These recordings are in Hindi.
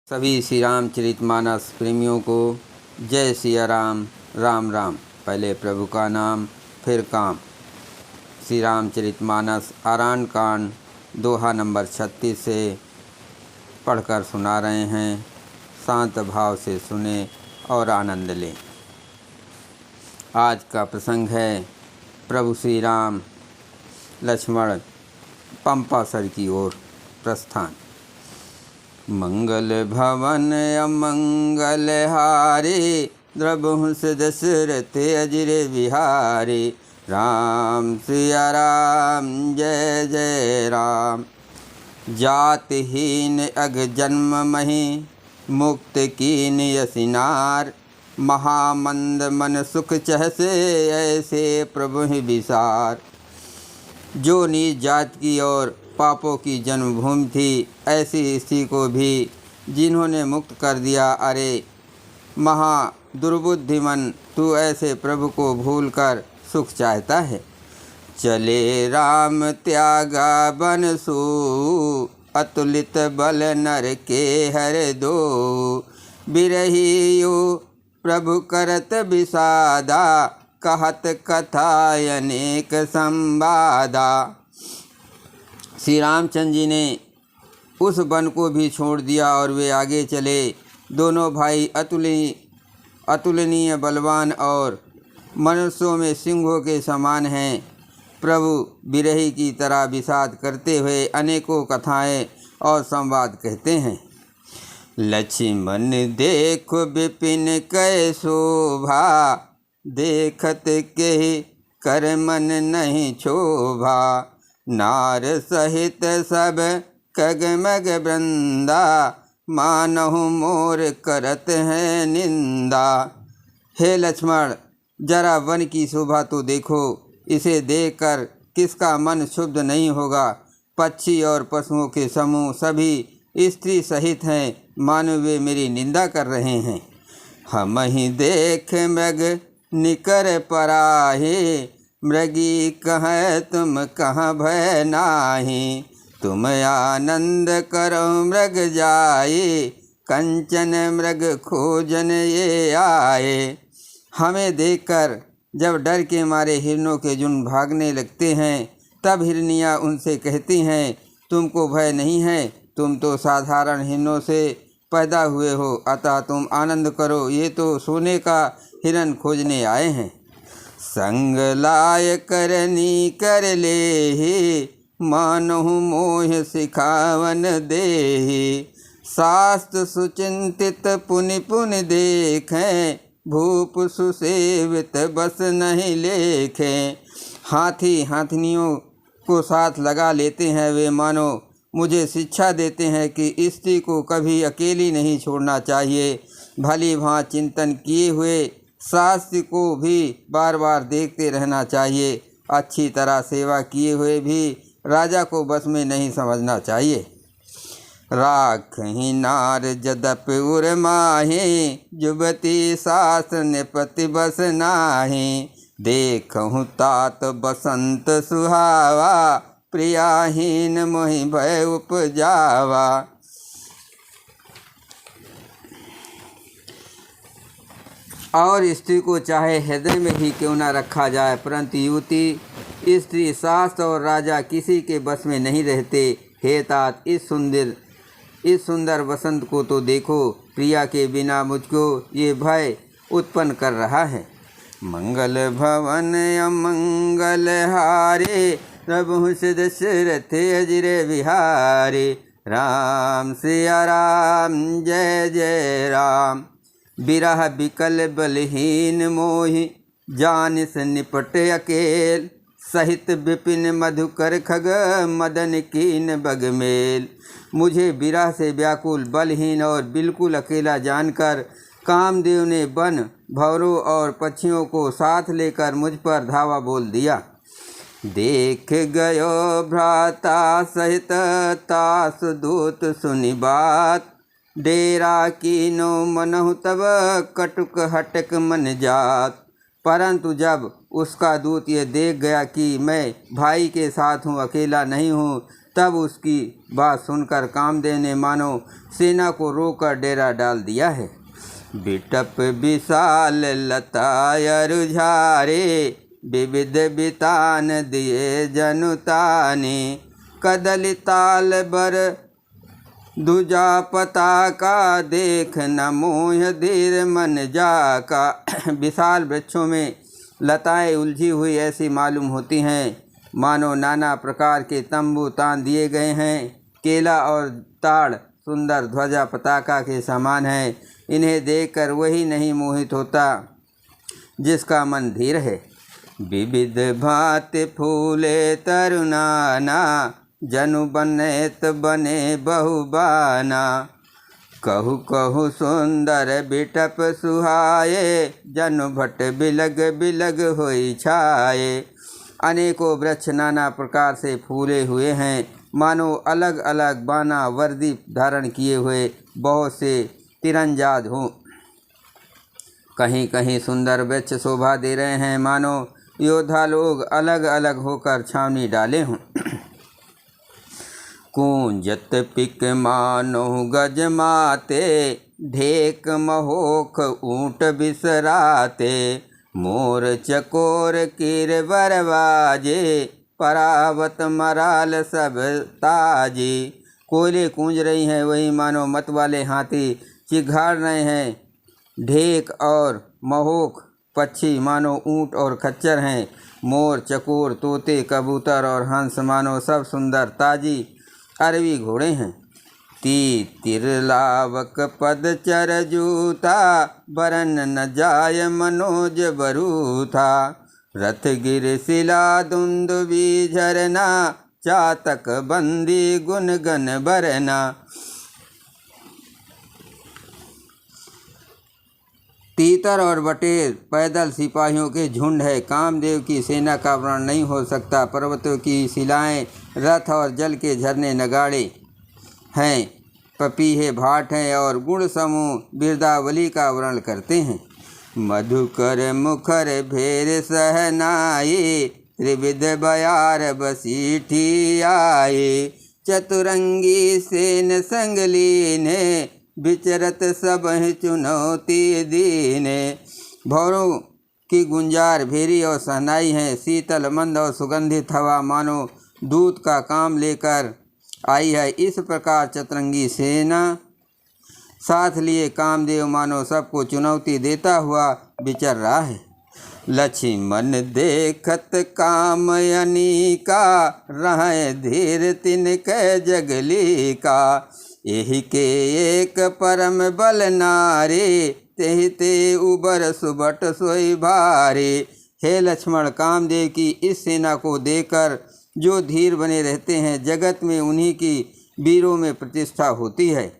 सभी श्री रामचरितमानस प्रेमियों को जय सिया राम। राम राम। पहले प्रभु का नाम फिर काम। श्री रामचरितमानस आरण्य कांड दोहा नंबर 36 से पढ़कर सुना रहे हैं। शांत भाव से सुने और आनंद लें। आज का प्रसंग है प्रभु श्री राम लक्ष्मण पंपासर की ओर प्रस्थान। मंगल भवन अमंगल हारे, द्रबहुंस दशरथ अजिर बिहारे। राम सिया राम जय जय राम। जातिहीन अग जन्म मही, मुक्त कीन यसिनार। महामंद मन सुख चहसे, ऐसे प्रभु ही विसार। जो नीच जात की और पापों की जन्मभूमि थी, ऐसी स्त्री को भी जिन्होंने मुक्त कर दिया। अरे महा दुर्बुद्धिमन, तू ऐसे प्रभु को भूलकर सुख चाहता है। चले राम त्यागा बनसु, अतुलित बल नर के हर दो। बिरहियो प्रभु करत विषादा, कहत कथा अनेक संवादा। श्री रामचंद्र जी ने उस वन को भी छोड़ दिया और वे आगे चले। दोनों भाई अतुलनीय बलवान और मनुष्यों में सिंहों के समान हैं। प्रभु बिरही की तरह विषाद करते हुए अनेकों कथाएं और संवाद कहते हैं। लक्ष्मण देखो विपिन कै शोभा, देखत के कर मन नहीं क्षोभा। नार सहित सब कगमग वृंदा, मानहु मोर करत है निंदा। हे लक्ष्मण, जरा वन की शोभा तो देखो। इसे देखकर किसका मन शुद्ध नहीं होगा। पक्षी और पशुओं के समूह सभी स्त्री सहित हैं, मानो वे मेरी निंदा कर रहे हैं। हम ही देख मृग निकर पराहे, मृगी कह तुम कहाँ भय नाही। तुम आनंद करो मृग जाए, कंचन मृग खोजन ये आए। हमें देखकर जब डर के मारे हिरणों के झुंड भागने लगते हैं, तब हिरनियाँ उनसे कहती हैं, तुमको भय नहीं है, तुम तो साधारण हिरणों से पैदा हुए हो, अतः तुम आनंद करो। ये तो सोने का हिरण खोजने आए हैं। संग लाय करनी कर ले, मानहु मोह सिखावन देहि। शास्त्र सुचिंतित पुनि पुनि देखें, भूप सुसेवित बस नहीं लेखें। हाथी हाथनियों को साथ लगा लेते हैं। वे मानो मुझे शिक्षा देते हैं कि स्त्री को कभी अकेली नहीं छोड़ना चाहिए। भली भांति चिंतन किए हुए शास्त्र को भी बार बार देखते रहना चाहिए। अच्छी तरह सेवा किए हुए भी राजा को बस में नहीं समझना चाहिए। राखहि नार जदप उर माहे, जुबती शास्त्र निपति बस नाहि। देखहु तात बसंत सुहावा, प्रियाहीन मोहि भय उपजावा। और स्त्री को चाहे हृदय में ही क्यों न रखा जाए, परंतु युवती, स्त्री, शास्त्र और राजा किसी के बस में नहीं रहते। हे तात, इस सुंदर वसंत को तो देखो। प्रिया के बिना मुझको ये भय उत्पन्न कर रहा है। मंगल भवन अमंगल हारे, प्रभुंस दशरथ अजिर बिहारे। राम सिया राम जय जय राम। बिरह बिकल बलहीन मोहि, जानिस निपट अकेल। सहित विपिन मधुकर खग, मदन कीन बगमेल। मुझे बिरह से व्याकुल, बलहीन और बिल्कुल अकेला जानकर कामदेव ने वन, भंवरों और पक्षियों को साथ लेकर मुझ पर धावा बोल दिया। देख गयो भ्राता सहित तास दूत सुनि बात। डेरा कीनो मनहु तब, कटुक हटक मन जात। परंतु जब उसका दूत ये देख गया कि मैं भाई के साथ हूँ, अकेला नहीं हूँ, तब उसकी बात सुनकर कामदेव ने मानो सेना को रोककर डेरा डाल दिया है। बिटप विशाल लता अरुझारे, विविध बितान दिए जनुताने। कदली ताल बर दूजा पताका, देख न मोह धीर मन जाका। विशाल वृक्षों में लताएं उलझी हुई ऐसी मालूम होती हैं, मानो नाना प्रकार के तंबू तान दिए गए हैं। केला और ताड़ सुंदर ध्वजा पताका के समान है। इन्हें देखकर वही नहीं मोहित होता जिसका मन धीर है। विविध भांति फूले तरुणाना, जनु बनेत बने बहुबाना। कहु कहु सुंदर बिटप सुहाए, जनु भट बिलग बिलग होई छाए। अनेकों वृक्ष नाना प्रकार से फूले हुए हैं, मानो अलग अलग बाना वर्दी धारण किए हुए बहुत से तीरंदाज हों। कहीं कहीं सुंदर वृक्ष शोभा दे रहे हैं, मानो योद्धा लोग अलग अलग होकर छावनी डाले हों। कूंजत पिक मानो गज माते, ढेक महोख ऊँट बिसराते। मोर चकोर कीर बरवाजे, परावत मराल सब ताजे। कोयले गूंज रही हैं, वही मानो मत वाले हाथी चिघाड़ रहे हैं। ढेक और महोख पक्षी मानो ऊँट और खच्चर हैं। मोर चकोर तोते कबूतर और हंस मानो सब सुंदर ताजी अरबी घोड़े हैं। तिरलावक पद चर जूता, बरन न जाय मनोज बरूथा। रथ गिर शिला दुंदुबी झरना, चातक बंदी गुन गन बरना। तीतर और बटेर पैदल सिपाहियों के झुंड है। कामदेव की सेना का वर्णन नहीं हो सकता। पर्वतों की शिलाएं, रथ और जल के झरने नगाड़े हैं। पपीहे भाट हैं और गुण समूह बिरदावली का वर्णन करते हैं। मधुकर मुखर भेर सहनाए, त्रिविध बयार बसीठी आए। चतुरंगी सेन संग लीने, विचरत सब चुनौती दीने। भौरों की गुंजार भेरी और सहनाई हैं। शीतल मंद और सुगंधित हवा मानो दूत का काम लेकर आई है। इस प्रकार चतुरंगी सेना साथ लिए कामदेव मानो सबको चुनौती देता हुआ विचर रहा है। लक्ष्मण देखत कामयनी का, रहे धीर तिनके जगली का। एहि के एक परम बल नारे, तेहि ते उबर सुबट सोई भारे। हे लक्ष्मण, कामदेव की इस सेना को देखकर जो धीर बने रहते हैं, जगत में उन्हीं की वीरों में प्रतिष्ठा होती है।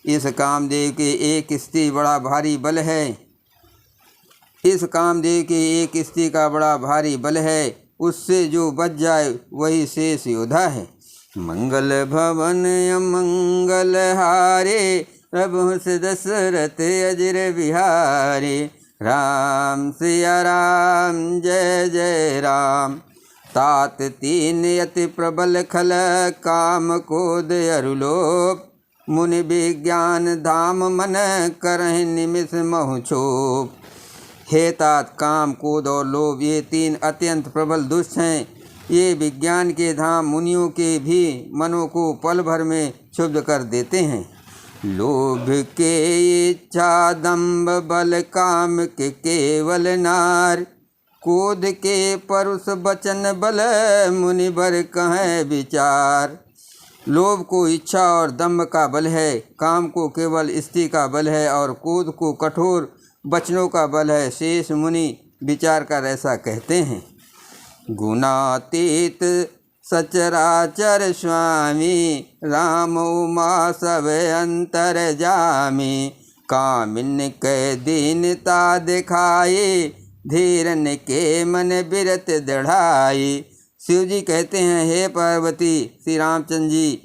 इस कामदेव के एक स्त्री बड़ा भारी बल है। इस कामदेव के एक स्त्री का बड़ा भारी बल है। उससे जो बच जाए वही शेष योद्धा है। मंगल भवन अमंगल हारे, प्रभु से दशरथ अजर बिहारे। राम सिया राम जय जय राम। तात तीन अति प्रबल खल, काम क्रोध अरुलोभ। मुनि विज्ञान धाम मन, करहि निमिष महु क्षोभ। हे तात, काम क्रोध और लोभ ये तीन अत्यंत प्रबल दुष्ट हैं। ये विज्ञान के धाम मुनियों के भी मनों को पल भर में क्षुब्ध कर देते हैं। लोभ के इच्छा दंभ बल, काम के केवल नार। क्रोध के परुष बचन बल, मुनि बर कहें विचार। लोभ को इच्छा और दंभ का बल है, काम को केवल स्त्री का बल है और क्रोध को कठोर वचनों का बल है। शेष मुनि विचार कर ऐसा कहते हैं। गुणातीत सचराचर स्वामी, राम उमा सब अंतर जामी। कामिन के दीनता दिखाई, धीरन के मन बिरत दृढ़ाई। शिव जी कहते हैं, हे पार्वती, श्री रामचंद्र जी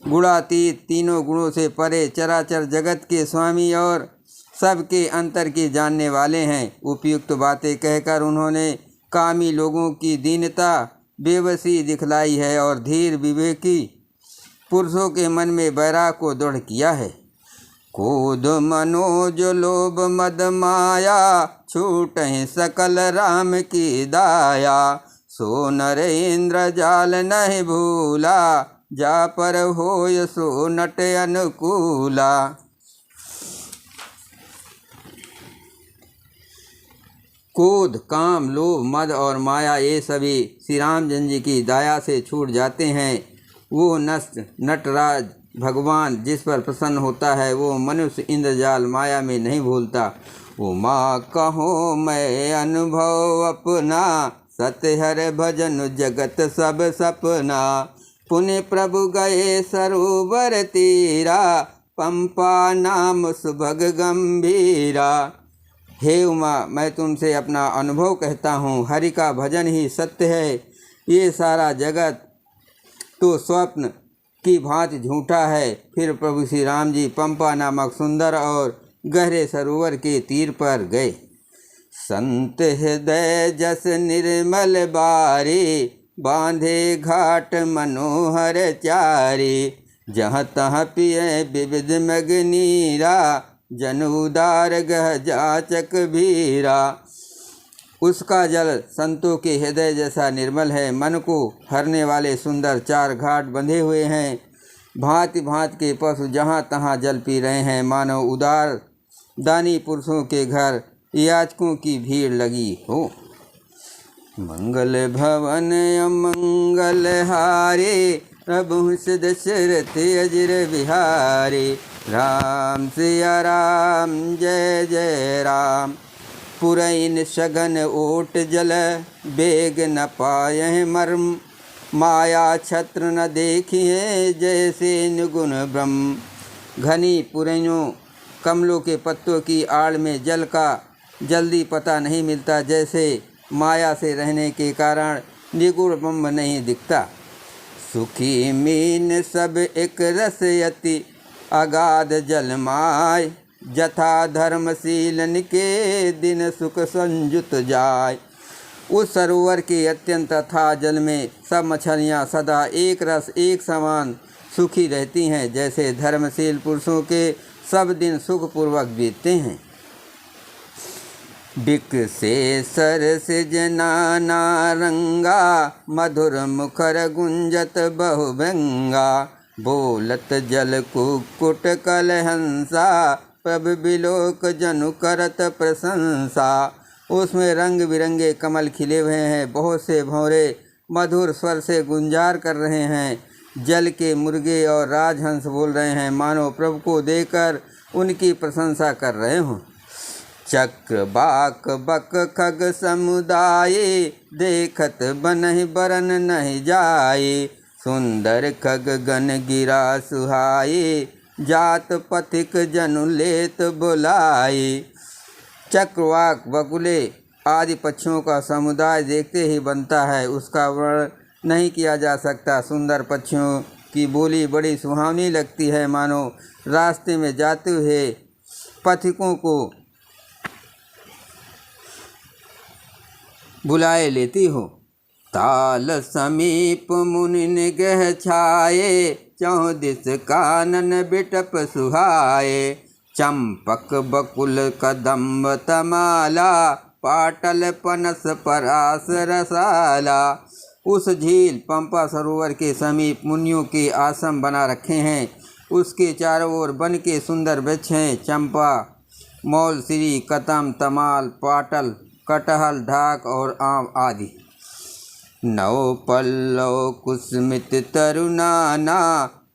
गुणातीत, तीनों गुणों से परे, चराचर जगत के स्वामी और सबके अंतर के जानने वाले हैं। उपयुक्त बातें कहकर उन्होंने कामी लोगों की दीनता बेबसी दिखलाई है और धीर विवेकी पुरुषों के मन में वैराग को दृढ़ किया है। क्रोध मनोज लोभ मद माया, छूटहि सकल राम की दाया। सो नर इंद्र जाल नहीं भूला, जा पर होय सो नट अनुकूला। क्रोध काम लोभ मद और माया ये सभी श्री रामचंद्र जी की दया से छूट जाते हैं। वो नटराज भगवान जिस पर प्रसन्न होता है वो मनुष्य इंद्रजाल माया में नहीं भूलता। उमा कहो मैं अनुभव अपना, सतहर भजन जगत सब सपना। पुण्य प्रभु गए सरोवर तीरा, पंपा नाम सुभग गंभीरा। हे उमा, मैं तुमसे अपना अनुभव कहता हूँ, हरि का भजन ही सत्य है। ये सारा जगत तो स्वप्न की भांति झूठा है। फिर प्रभु श्री राम जी पंपा नामक सुंदर और गहरे सरोवर के तीर पर गए। संत हृदय जस निर्मल बारी, बांधे घाट मनोहर चारी। जहाँ तहाँ पिए विविध मग नीरा, जन उदार गह जाचक भीरा। उसका जल संतों के हृदय जैसा निर्मल है। मन को हरने वाले सुंदर 4 घाट बंधे हुए हैं। भांति भांति के पशु जहाँ तहाँ जल पी रहे हैं। मानो उदार दानी पुरुषों के घर याचकों की भीड़ लगी हो। मंगल भवन अमंगल हारे, प्रभु दशरथ अजर बिहारी। राम सिया राम जय जय राम। पुरैन सघन ओट जल, बेग न पाए मर्म। माया छत्र न देखिए, जैसे निगुण ब्रह्म। घनी पुरैनों कमलों के पत्तों की आड़ में जल का जल्दी पता नहीं मिलता, जैसे माया से रहने के कारण निगुण ब्रह्म नहीं दिखता। सुखी मीन सब एक रस यति, अगाध जल माय। जथा धर्मशीलन के दिन सुख संयुत जाय। उस सरोवर के अत्यंत अथाह जल में सब मछलियाँ सदा एक रस एक समान सुखी रहती हैं, जैसे धर्मशील पुरुषों के सब दिन सुखपूर्वक बीतते हैं। बिक से सर से जना रंगा, मधुर मुखर गुंजत बहु व्यंगा। बोलत जल कुक्कुट कलहंसा, प्रभु बिलोक जनु करत प्रशंसा। उसमें रंग बिरंगे कमल खिले हुए हैं। बहुत से भंवरे मधुर स्वर से गुंजार कर रहे हैं। जल के मुर्गे और राजहंस बोल रहे हैं, मानो प्रभु को देखकर उनकी प्रशंसा कर रहे हों। चक्र बाक बक खग समुदाय, देखत बनहि बरन नहीं जाए। सुंदर खग गण गिरा सुहाए, जात पथिक जनु लेत बुलाए। चक्रवाक बकुले आदि पक्षियों का समुदाय देखते ही बनता है, उसका वर्णन नहीं किया जा सकता। सुंदर पक्षियों की बोली बड़ी सुहावनी लगती है, मानो रास्ते में जाते हुए पथिकों को बुलाए लेती हो। ताल समीप मुनिन गह छाए, चौदिस कानन बिटप सुहाए। चंपक बकुल कदम्ब तमाला, पाटल पनस परास रसाला। उस झील पंपा सरोवर के समीप मुनियों के आश्रम बना रखे हैं। उसके चारों ओर वन के सुंदर वृक्ष हैं, चंपा, मौलसिरी, कदम, तमाल, पाटल, कटहल, ढाक और आम आदि। नौ पल्लव कुसमित तरुनाना,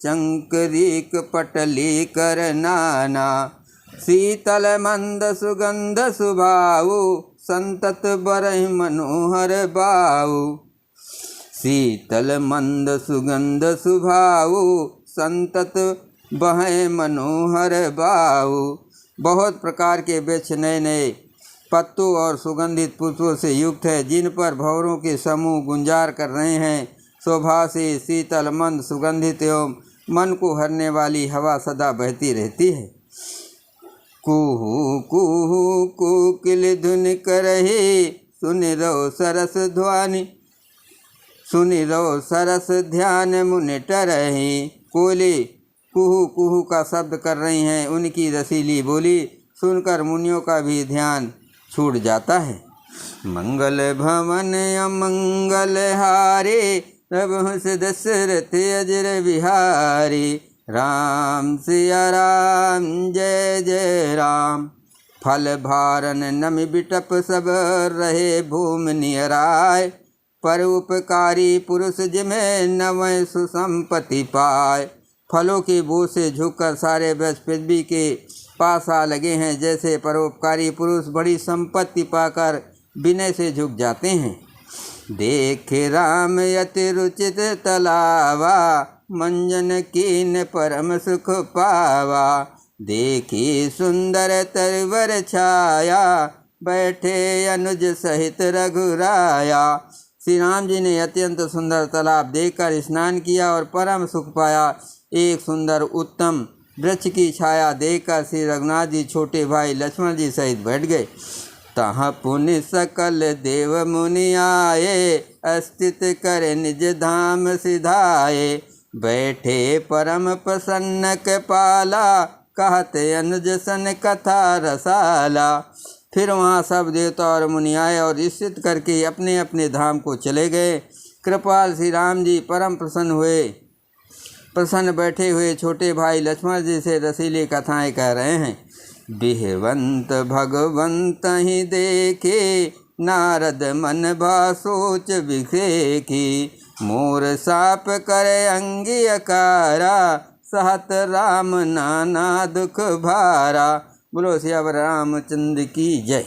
चंकरीक पटली कर नाना। शीतल मंद सुगंध सुभाऊ, संतत बरहि मनोहर बाऊ। शीतल मंद सुगंध सुभाऊ, संतत बहे मनोहर बाऊ। बहुत प्रकार के वृक्ष नए नए पत्तों और सुगंधित पुष्पों से युक्त है, जिन पर भंवरों के समूह गुंजार कर रहे हैं। शोभा से शीतल मंद सुगंधित एवं मन को हरने वाली हवा सदा बहती रहती है। कुहू कुहू कोकिल धुन करहि, सुनि रहो सरस ध्वनि। सुनि रहो सरस ध्यान मुनि टरहि। कोयले कुहू कुहू का शब्द कर रही हैं। उनकी रसीली बोली सुनकर मुनियों का भी ध्यान छूट जाता है। मंगल भवन अमंगल हारे, प्रभु से दशरथ अजर बिहारी। राम सिया राम जय जय राम। फल भारन नमि बिटप सब रहे भूमि नियराय। पर उपकारी पुरुष जिमें नवै सुसंपत्ति पाए। फलों के बोझ से झुककर सारे ब्रज पृथ्वी के पास आ लगे हैं। जैसे परोपकारी पुरुष बड़ी संपत्ति पाकर विनय से झुक जाते हैं। देखे राम यति रुचित तलावा, मंजन कीन परम सुख पावा। देखी सुंदर तरवर छाया, बैठे अनुज सहित रघुराया। श्री राम जी ने अत्यंत सुंदर तालाब देखकर स्नान किया और परम सुख पाया। एक सुंदर उत्तम वृक्ष की छाया देखकर श्री रघुनाथ जी छोटे भाई लक्ष्मण जी सहित बैठ गए। तहाँ पुनि सकल देव मुनि आए, अस्तित कर निज धाम सिधाए। बैठे परम प्रसन्न कृपाला, कहते अनुज सन कथा रसाला। फिर वहाँ सब देवता और मुनि आए और स्थित करके अपने अपने धाम को चले गए। कृपाल श्री राम जी परम प्रसन्न हुए। प्रसन्न बैठे हुए छोटे भाई लक्ष्मण जी से रसीली कथाएं कह रहे हैं। बिहवंत भगवंत ही देखे, नारद मन भा सोच विखेखी। मोर साप करे अंगी अकारा, सहत राम नाना दुख भारा। बोलो सियावर रामचंद्र की जय।